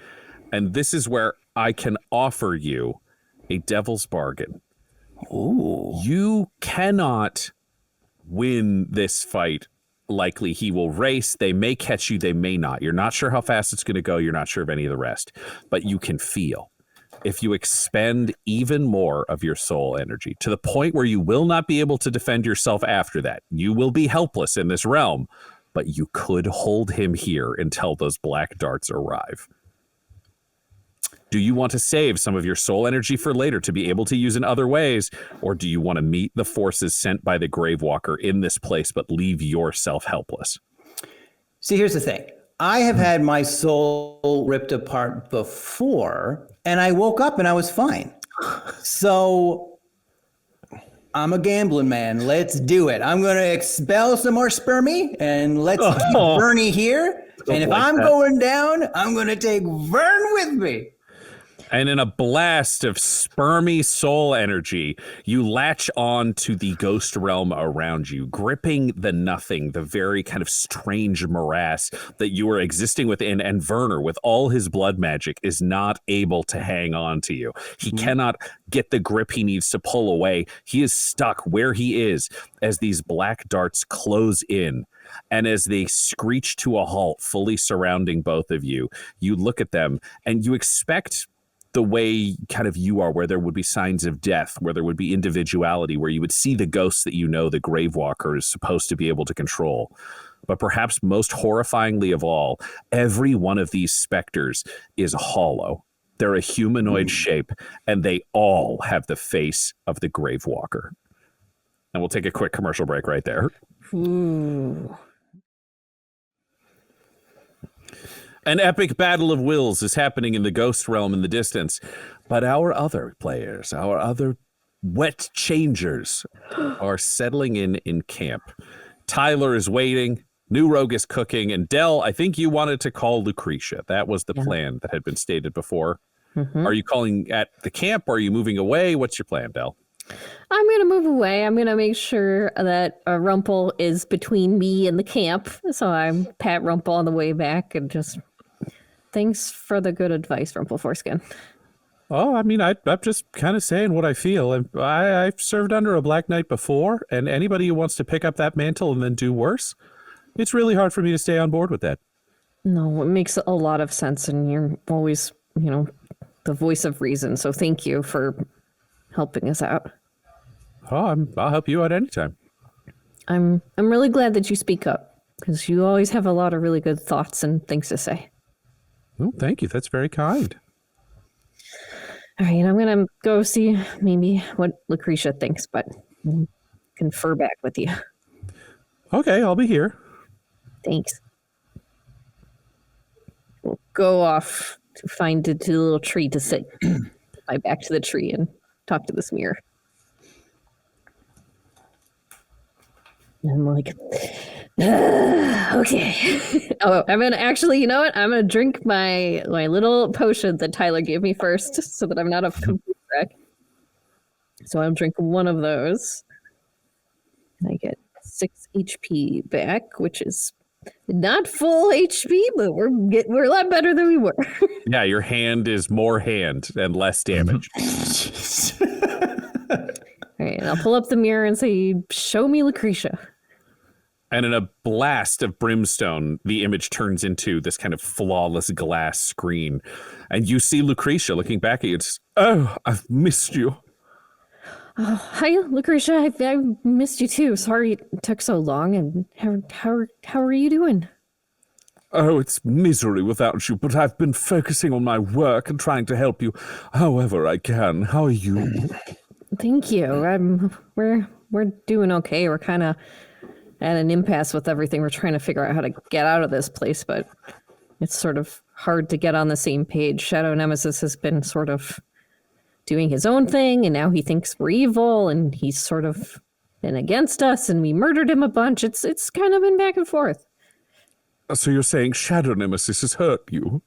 [SPEAKER 2] And this is where I can offer you a devil's bargain.
[SPEAKER 6] Ooh.
[SPEAKER 2] You cannot win this fight. Likely he will race. They may catch you. They may not. You're not sure how fast it's going to go. You're not sure of any of the rest. But you can feel. If you expend even more of your soul energy to the point where you will not be able to defend yourself after that, you will be helpless in this realm, but you could hold him here until those black darts arrive. Do you want to save some of your soul energy for later to be able to use in other ways, or do you want to meet the forces sent by the Gravewalker in this place but leave yourself helpless?
[SPEAKER 6] See, here's the thing. I have had my soul ripped apart before, and I woke up and I was fine. So I'm a gambling man. Let's do it. I'm going to expel some more spermy, and let's keep Bernie here. And if I'm going down, I'm going to take Vern with me.
[SPEAKER 2] And in a blast of spermy soul energy, you latch on to the ghost realm around you, gripping the nothing, the very kind of strange morass that you are existing within. And Werner, with all his blood magic, is not able to hang on to you. He cannot get the grip he needs to pull away. He is stuck where he is as these black darts close in. And as they screech to a halt, fully surrounding both of you, you look at them and you expect the way kind of you are, where there would be signs of death, where there would be individuality, where you would see the ghosts that you know the Gravewalker is supposed to be able to control. But perhaps most horrifyingly of all, every one of these specters is hollow. They're a humanoid shape, and they all have the face of the Gravewalker. And we'll take a quick commercial break right there.
[SPEAKER 5] Ooh.
[SPEAKER 2] An epic battle of wills is happening in the ghost realm in the distance, but our other players, our other wet changers, are settling in camp. Tyler is waiting, New Rogue is cooking, and Del, I think you wanted to call Lucrecia. That was the plan that had been stated before. Mm-hmm. Are you calling at the camp? Or are you moving away? What's your plan, Del?
[SPEAKER 5] I'm going to move away. I'm going to make sure that Rumpel is between me and the camp. So I'm pat Rumpel on the way back and just... Thanks for the good advice, Rumpel Foreskin.
[SPEAKER 2] Oh, I mean, I'm just kind of saying what I feel. I've served under a Black Knight before, and anybody who wants to pick up that mantle and then do worse, it's really hard for me to stay on board with that.
[SPEAKER 5] No, it makes a lot of sense, and you're always, the voice of reason. So thank you for helping us out.
[SPEAKER 2] Oh, I'll help you out anytime.
[SPEAKER 5] I'm really glad that you speak up, because you always have a lot of really good thoughts and things to say.
[SPEAKER 2] Oh, thank you. That's very kind.
[SPEAKER 5] All right, I'm going to go see maybe what Lucrecia thinks, but I'll confer back with you.
[SPEAKER 2] Okay, I'll be here.
[SPEAKER 5] Thanks. We'll go off to find a little tree to sit my back to the tree and talk to this mirror. And I'm like, okay. Oh, I'm gonna actually, you know what? I'm gonna drink my little potion that Tyler gave me first, so that I'm not a complete wreck. So I'll drink one of those, and I get 6 HP back, which is not full HP, but we're a lot better than we were.
[SPEAKER 2] Yeah, your hand is more hand and less damage.
[SPEAKER 5] All right, and I'll pull up the mirror and say, "Show me Lucrecia."
[SPEAKER 2] And in a blast of brimstone, the image turns into this kind of flawless glass screen. And you see Lucrecia looking back at you. Oh, I've missed you.
[SPEAKER 5] Hi, Lucretia. I missed you too. Sorry it took so long. And how are you doing?
[SPEAKER 2] Oh, it's misery without you, but I've been focusing on my work and trying to help you however I can. How are you?
[SPEAKER 5] Thank you. We're doing okay. We're kind of at an impasse with everything. We're trying to figure out how to get out of this place, but it's sort of hard to get on the same page. Shadow Nemesis has been sort of doing his own thing, and now he thinks we're evil, and he's sort of been against us, and we murdered him a bunch. It's kind of been back and forth.
[SPEAKER 2] So you're saying Shadow Nemesis has hurt you?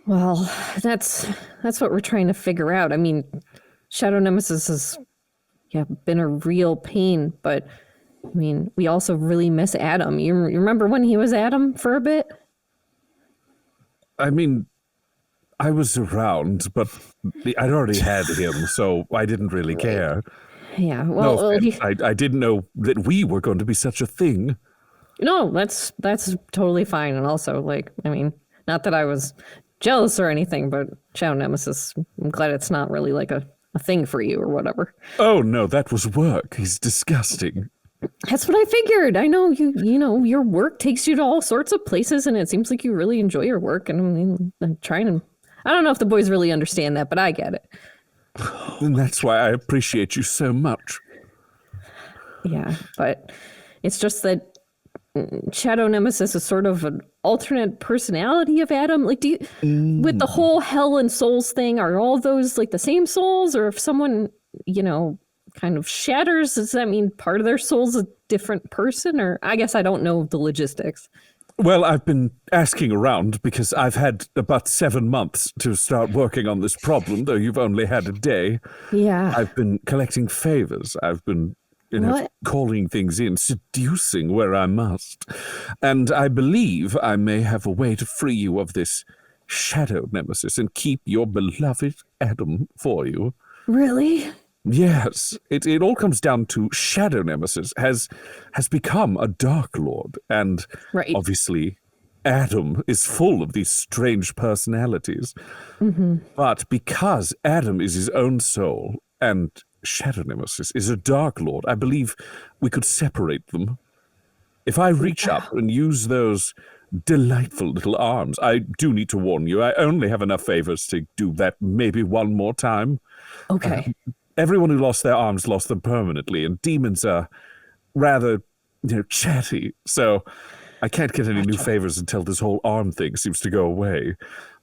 [SPEAKER 5] Well, that's what we're trying to figure out. I mean, Shadow Nemesis has been a real pain, but I mean, we also really miss Adam. You remember when he was Adam for a bit?
[SPEAKER 2] I mean, I was around, but I'd already had him, so I didn't really care.
[SPEAKER 5] Yeah, well,
[SPEAKER 2] No offense. I didn't know that we were going to be such a thing.
[SPEAKER 5] No, that's totally fine. And also, like, I mean, not that I was jealous or anything, but Shadow Nemesis, I'm glad it's not really like a thing for you or whatever.
[SPEAKER 2] Oh, no, that was work. He's disgusting.
[SPEAKER 5] That's what I figured. I know you know, your work takes you to all sorts of places, and it seems like you really enjoy your work. And I mean, I'm trying to, I don't know if the boys really understand that, but I get it.
[SPEAKER 2] And that's why I appreciate you so much.
[SPEAKER 5] Yeah, but it's just that Shadow Nemesis is sort of an alternate personality of Adam. Like, do you, with the whole hell and souls thing, are all those like the same souls? Or if someone, you know, kind of shatters, does that mean part of their soul's a different person? Or I guess I don't know the logistics.
[SPEAKER 2] Well, I've been asking around because I've had about 7 months to start working on this problem, though you've only had a day.
[SPEAKER 5] Yeah.
[SPEAKER 2] I've been collecting favors. I've been calling things in, seducing where I must. And I believe I may have a way to free you of this Shadow Nemesis and keep your beloved Adam for you.
[SPEAKER 5] Really?
[SPEAKER 2] Yes, it all comes down to Shadow Nemesis has become a Dark Lord, and obviously Adam is full of these strange personalities. Mm-hmm. But because Adam is his own soul and Shadow Nemesis is a Dark Lord, I believe we could separate them. If I reach up and use those delightful little arms, I do need to warn you, I only have enough favors to do that maybe one more time.
[SPEAKER 5] Okay.
[SPEAKER 2] Everyone who lost their arms lost them permanently, and demons are rather, chatty. So I can't get any new favors until this whole arm thing seems to go away.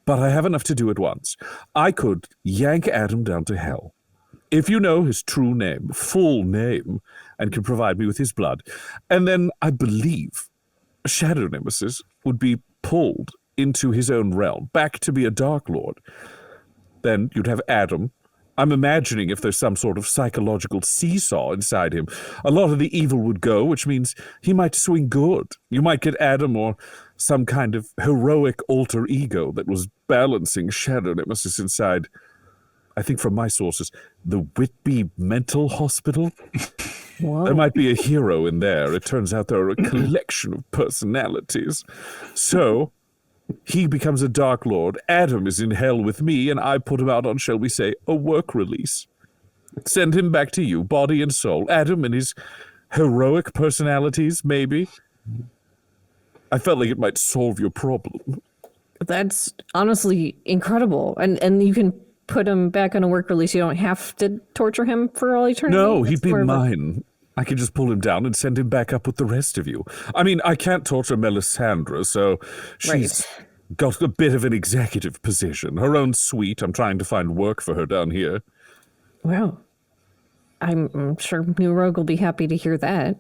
[SPEAKER 2] But I have enough to do at once. I could yank Adam down to hell. If you know his true name, full name, and can provide me with his blood, and then I believe Shadow Nemesis would be pulled into his own realm, back to be a Dark Lord. Then you'd have Adam. I'm imagining if there's some sort of psychological seesaw inside him, a lot of the evil would go, which means he might swing good. You might get Adam or some kind of heroic alter ego that was balancing Shadow Nemesis inside, I think from my sources, the Whitby Mental Hospital. Whoa. There might be a hero in there. It turns out there are a collection of personalities. So he becomes a Dark Lord. Adam is in hell with me, and I put him out on, shall we say, a work release. Send him back to you, body and soul. Adam and his heroic personalities, maybe. I felt like it might solve your problem.
[SPEAKER 5] That's honestly incredible. And you can put him back on a work release. You don't have to torture him for all eternity.
[SPEAKER 2] No, he'd be mine. I could just pull him down and send him back up with the rest of you. I mean, I can't torture Melisandre, so she's got a bit of an executive position. Her own suite. I'm trying to find work for her down here.
[SPEAKER 5] Wow. I'm sure New Rogue will be happy to hear that.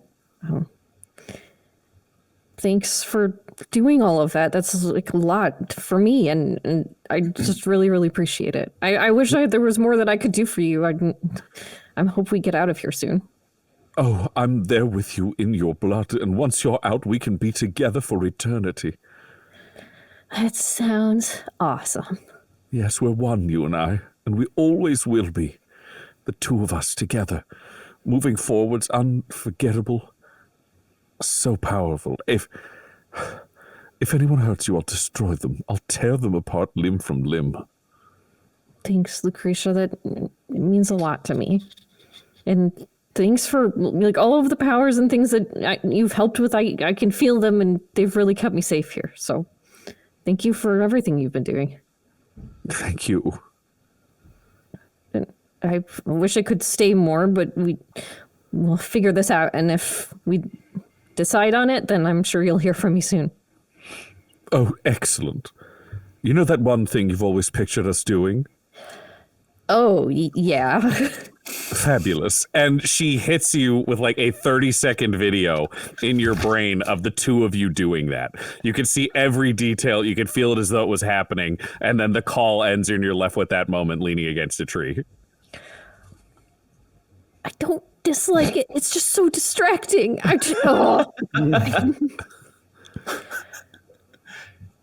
[SPEAKER 5] Thanks for doing all of that. That's like a lot for me, and I just really, really appreciate it. I wish there was more that I could do for you. I hope we get out of here soon.
[SPEAKER 2] Oh, I'm there with you in your blood, and once you're out, we can be together for eternity.
[SPEAKER 5] That sounds awesome.
[SPEAKER 2] Yes, we're one, you and I, and we always will be. The two of us together, moving forwards, unforgettable, so powerful. If anyone hurts you, I'll destroy them. I'll tear them apart limb from limb.
[SPEAKER 5] Thanks, Lucretia. That it means a lot to me. And thanks for like all of the powers and things that you've helped with. I can feel them, and they've really kept me safe here. So thank you for everything you've been doing.
[SPEAKER 2] Thank you.
[SPEAKER 5] And I wish I could stay more, but we'll figure this out. And if we decide on it, then I'm sure you'll hear from me soon.
[SPEAKER 2] Oh, excellent. You know that one thing you've always pictured us doing?
[SPEAKER 5] Oh, yeah.
[SPEAKER 2] Fabulous. And she hits you with like a 30-second video in your brain of the two of you doing that. You can see every detail. You can feel it as though it was happening. And then the call ends and you're left with that moment leaning against a tree.
[SPEAKER 5] I don't dislike it. It's just so distracting.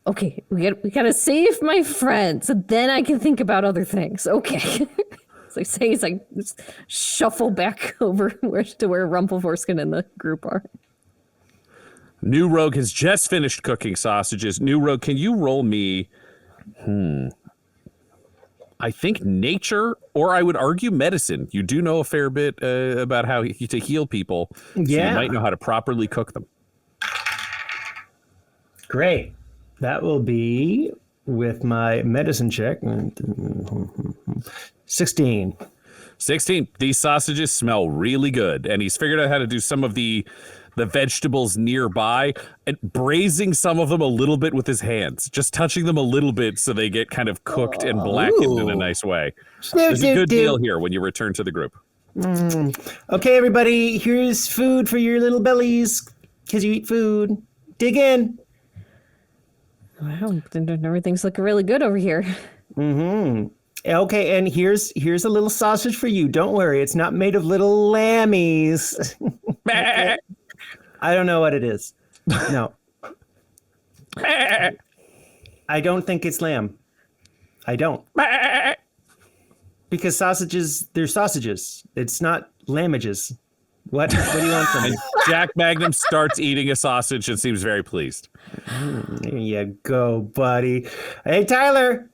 [SPEAKER 5] Okay, we gotta save my friends, and then I can think about other things. Okay. So I say as I shuffle back over to where Rumpelforskin and the group are.
[SPEAKER 2] New Rogue has just finished cooking sausages. New Rogue, can you roll me, I think nature, or I would argue medicine. You do know a fair bit about how to heal people. So
[SPEAKER 4] Yeah.
[SPEAKER 2] you might know how to properly cook them.
[SPEAKER 4] Great. That will be with my medicine check. 16.
[SPEAKER 2] 16. These sausages smell really good, and he's figured out how to do some of the vegetables nearby and braising some of them a little bit with his hands, just touching them a little bit so they get kind of cooked and blackened in a nice way. There's a good deal here when you return to the group.
[SPEAKER 4] Okay, everybody, here's food for your little bellies because you eat food. Dig in.
[SPEAKER 5] Wow, everything's looking really good over here.
[SPEAKER 4] Mm-hmm. Okay, and here's a little sausage for you. Don't worry, it's not made of little lammies. I don't know what it is. No. I don't think it's lamb. I don't. Because sausages, they're sausages. It's not lammages. What do you want from me?
[SPEAKER 2] Jack Magnum starts eating a sausage and seems very pleased.
[SPEAKER 4] There you go, buddy. Hey, Tyler,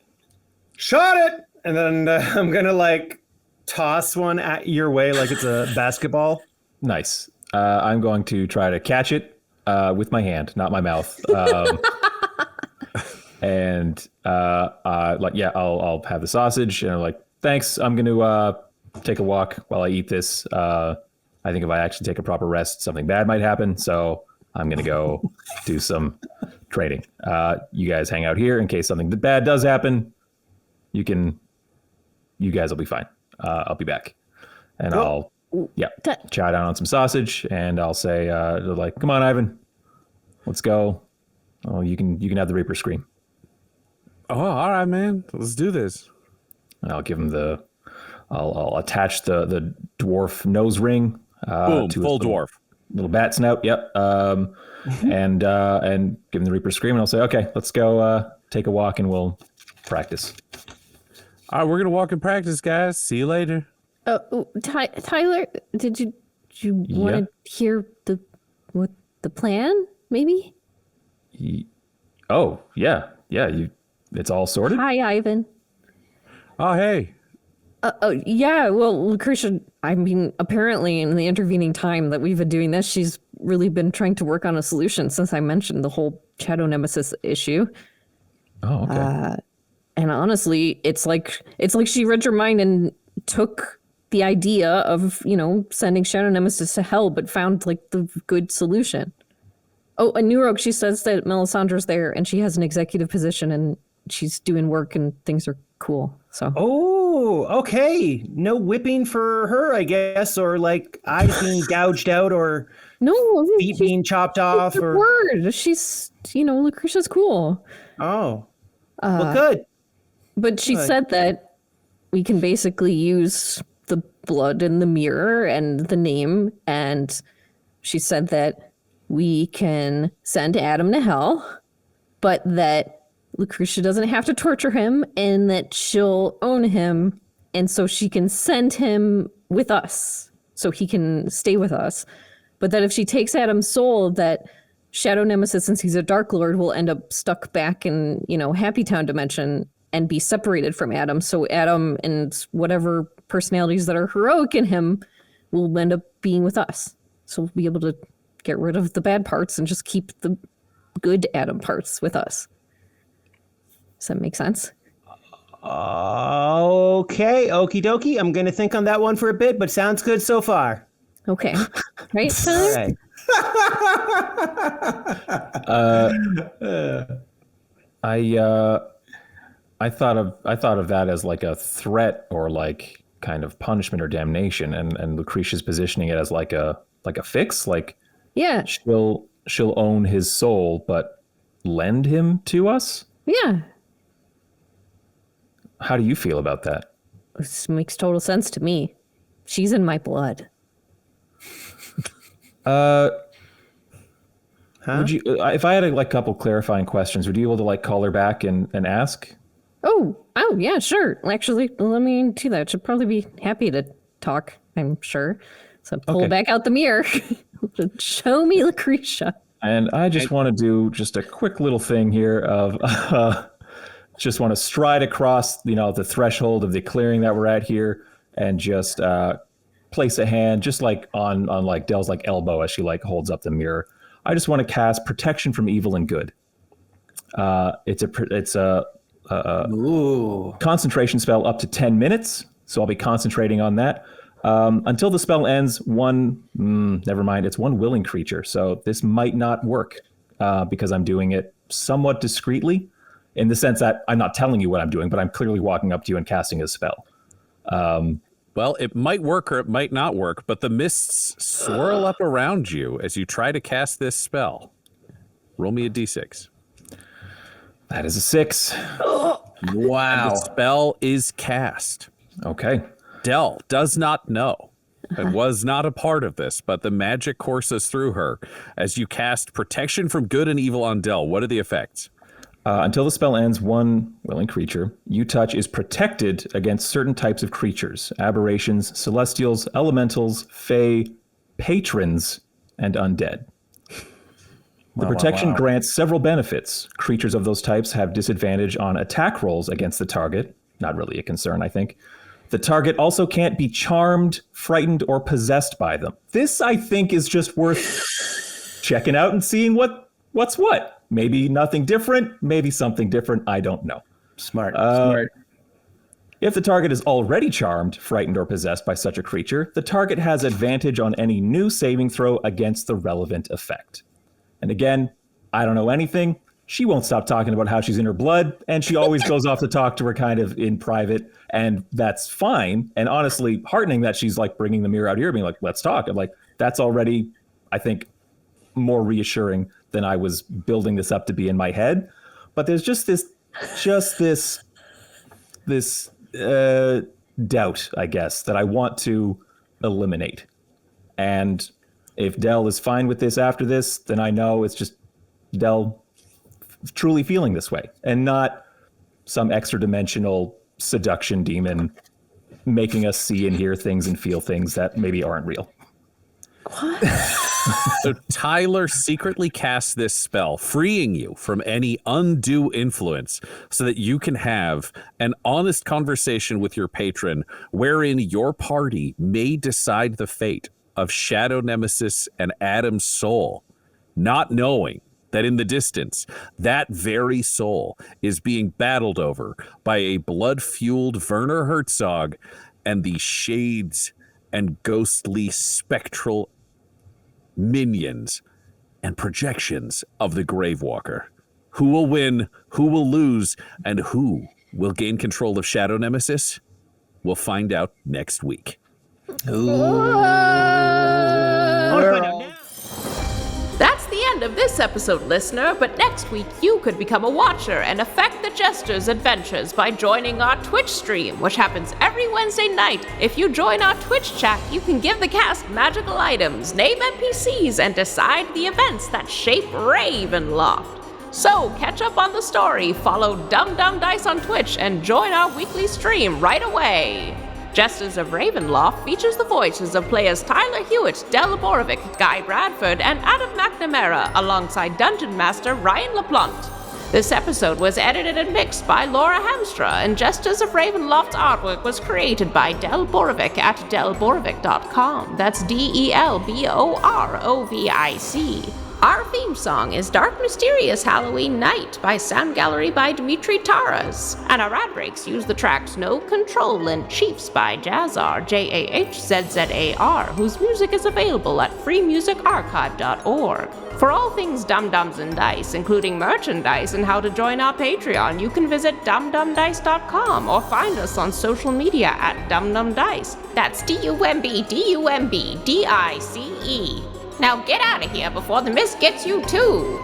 [SPEAKER 4] shot it. And then I'm going to like toss one at your way like it's a basketball.
[SPEAKER 3] Nice. I'm going to try to catch it with my hand, not my mouth. And I'll have the sausage and I'm like, thanks. I'm going to take a walk while I eat this. I think if I actually take a proper rest, something bad might happen. So I'm going to go do some trading. You guys hang out here in case something bad does happen. You guys will be fine. I'll be back. And I'll chow down on some sausage and I'll say, like, come on, Ivan, let's go. Oh, you can have the Reaper scream.
[SPEAKER 2] Oh, all right, man. Let's do this.
[SPEAKER 3] And I'll give him I'll attach the dwarf nose ring.
[SPEAKER 2] Boom,
[SPEAKER 3] to
[SPEAKER 2] full dwarf.
[SPEAKER 3] Little bat snout, yep. And give him the Reaper scream, and I'll say, okay, let's go take a walk, and we'll practice.
[SPEAKER 2] All right, we're gonna walk and practice, guys. See you later.
[SPEAKER 5] Tyler, did you want to hear the plan? Maybe.
[SPEAKER 3] Oh yeah. It's all sorted.
[SPEAKER 5] Hi, Ivan.
[SPEAKER 2] Oh hey.
[SPEAKER 5] Yeah, well, Lucrecia, I mean, apparently in the intervening time that we've been doing this, she's really been trying to work on a solution since I mentioned the whole Shadow Nemesis issue.
[SPEAKER 3] Oh, okay.
[SPEAKER 5] And honestly, it's like she read your mind and took the idea of, sending Shadow Nemesis to hell, but found like the good solution. Oh, and New Rogue, she says that Melisandre's there and she has an executive position and she's doing work and things are cool. So.
[SPEAKER 4] Oh, okay. No whipping for her, I guess, or like eyes being gouged out, or feet being chopped off, or
[SPEAKER 5] word. She's, Lucretia's cool.
[SPEAKER 4] Oh, well, good.
[SPEAKER 5] But she said that we can basically use the blood in the mirror and the name, and she said that we can send Adam to hell, but that Lucrecia doesn't have to torture him and that she'll own him. And so she can send him with us so he can stay with us. But that if she takes Adam's soul, that Shadow Nemesis, since he's a Dark Lord, will end up stuck back in, Happy Town dimension and be separated from Adam. So Adam and whatever personalities that are heroic in him will end up being with us. So we'll be able to get rid of the bad parts and just keep the good Adam parts with us. Does that make sense?
[SPEAKER 4] Okay, okie dokie. I'm going to think on that one for a bit, but sounds good so far.
[SPEAKER 5] Okay. Right, Tyler?
[SPEAKER 4] All right.
[SPEAKER 3] I thought of that as like a threat or like kind of punishment or damnation, and Lucretia's positioning it as like a fix, like
[SPEAKER 5] Yeah.
[SPEAKER 3] she'll own his soul but lend him to us.
[SPEAKER 5] Yeah.
[SPEAKER 3] How do you feel about that?
[SPEAKER 5] This makes total sense to me. She's in my blood.
[SPEAKER 3] Would you, if I had a couple clarifying questions, would you be able to like call her back and ask?
[SPEAKER 5] Oh, yeah, sure. Actually, let me do that. She'll probably be happy to talk, I'm sure. So pull
[SPEAKER 3] Okay.
[SPEAKER 5] back out the mirror. Show me Lucretia.
[SPEAKER 3] And I just want to do just a quick little thing here of just want to stride across, the threshold of the clearing that we're at here, and just place a hand just like on like Dell's like elbow as she like holds up the mirror. I just want to cast Protection from Evil and Good. It's a concentration spell up to 10 minutes, so I'll be concentrating on that. Until the spell ends, never mind, it's one willing creature, so this might not work because I'm doing it somewhat discreetly, in the sense that I'm not telling you what I'm doing, but I'm clearly walking up to you and casting a spell.
[SPEAKER 2] Well, it might work or it might not work, but the mists swirl up around you as you try to cast this spell. Roll me a d6.
[SPEAKER 3] That is a 6.
[SPEAKER 6] Wow.
[SPEAKER 2] The spell is cast.
[SPEAKER 3] Okay.
[SPEAKER 2] Dell does not know and was not a part of this, but the magic courses through her as you cast Protection from Good and Evil on Dell. What are the effects?
[SPEAKER 3] Until the spell ends, one willing creature you touch is protected against certain types of creatures: aberrations, celestials, elementals, fae, patrons, and undead. The protection grants several benefits. Creatures of those types have disadvantage on attack rolls against the target. Not really a concern, I think. The target also can't be charmed, frightened, or possessed by them. This, I think, is just worth checking out and seeing what's what. Maybe nothing different, maybe something different, I don't know.
[SPEAKER 6] Smart.
[SPEAKER 3] If the target is already charmed, frightened, or possessed by such a creature, the target has advantage on any new saving throw against the relevant effect. And again, I don't know anything. She won't stop talking about how she's in her blood, and she always goes off to talk to her kind of in private, and that's fine. And honestly, heartening that she's like bringing the mirror out here, being like, let's talk. I'm like, that's already, I think, more reassuring than I was building this up to be in my head. But there's just this doubt, I guess, that I want to eliminate. And if Dell is fine with this after this, then I know it's just Dell truly feeling this way and not some extra dimensional seduction demon making us see and hear things and feel things that maybe aren't real.
[SPEAKER 5] What?
[SPEAKER 2] So Tyler secretly casts this spell, freeing you from any undue influence so that you can have an honest conversation with your patron wherein your party may decide the fate of Shadow Nemesis and Adam's soul, not knowing that in the distance, that very soul is being battled over by a blood-fueled Werner Herzog and the shades and ghostly spectral minions and projections of the Gravewalker. Who will win, who will lose, and who will gain control of Shadow Nemesis? We'll find out next week.
[SPEAKER 1] That's the end of this episode, listener, but next week you could become a watcher and affect the Jesters' adventures by joining our Twitch stream, which happens every Wednesday night. If you join our Twitch chat, you can give the cast magical items, name NPCs, and decide the events that shape Ravenloft. So catch up on the story, follow Dum Dum Dice on Twitch, and join our weekly stream right away. Jesters of Ravenloft features the voices of players Tyler Hewitt, Borovic, Guy Bradford, and Adam McNamara, alongside Dungeon Master Ryan LaPlante. This episode was edited and mixed by Laura Hamstra, and Jesters of Ravenloft's artwork was created by Del Borovic at delborovic.com. That's DELBOROVIC. Our theme song is Dark Mysterious Halloween Night by Sound Gallery by Dmitry Taras, and our ad breaks use the tracks No Control and Chiefs by Jazzar, JAHZZAR, whose music is available at freemusicarchive.org. For all things Dum-Dums and Dice, including merchandise and how to join our Patreon, you can visit dumdumdice.com or find us on social media at dumdumdice. That's DUMBDUMBDICE. Now get out of here before the mist gets you too!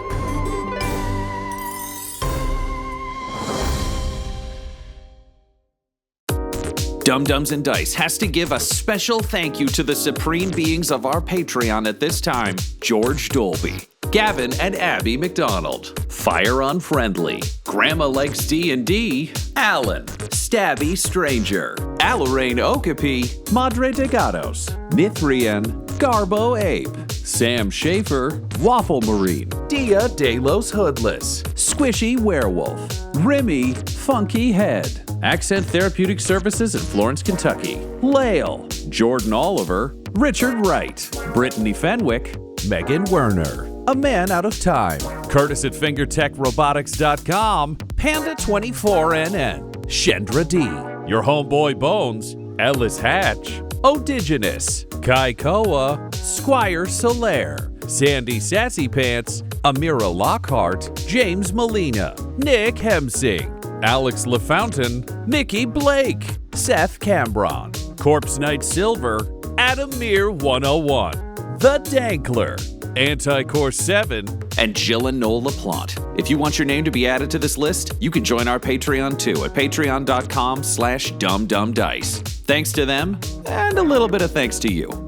[SPEAKER 7] Dum-Dums and Dice has to give a special thank you to the supreme beings of our Patreon at this time: George Dolby, Gavin and Abby McDonald, Fire Unfriendly, Grandma Likes D&D, Alan, Stabby Stranger, Alarain Okapi, Madre de Gatos, Mithrian, Garbo Ape, Sam Schaefer, Waffle Marine, Dia de los Hoodless, Squishy Werewolf, Remy Funky Head, Accent Therapeutic Services in Florence, Kentucky, Lael, Jordan Oliver, Richard Wright, Brittany Fenwick, Megan Werner, A Man Out of Time, Curtis at FingerTechRobotics.com, Panda24NN, Shendra D, Your Homeboy Bones, Ellis Hatch, Odigenous, Kai Koa, Squire Solaire, Sandy Sassy Pants, Amira Lockhart, James Molina, Nick Hemsing, Alex LaFountain, Mickey Blake, Seth Cambron, Corpse Knight Silver, Adamir 101, The Dankler, Anticore 7, and Jill and Noel LaPlante. If you want your name to be added to this list, you can join our Patreon too at patreon.com/dumdumdice. Thanks to them, and a little bit of thanks to you.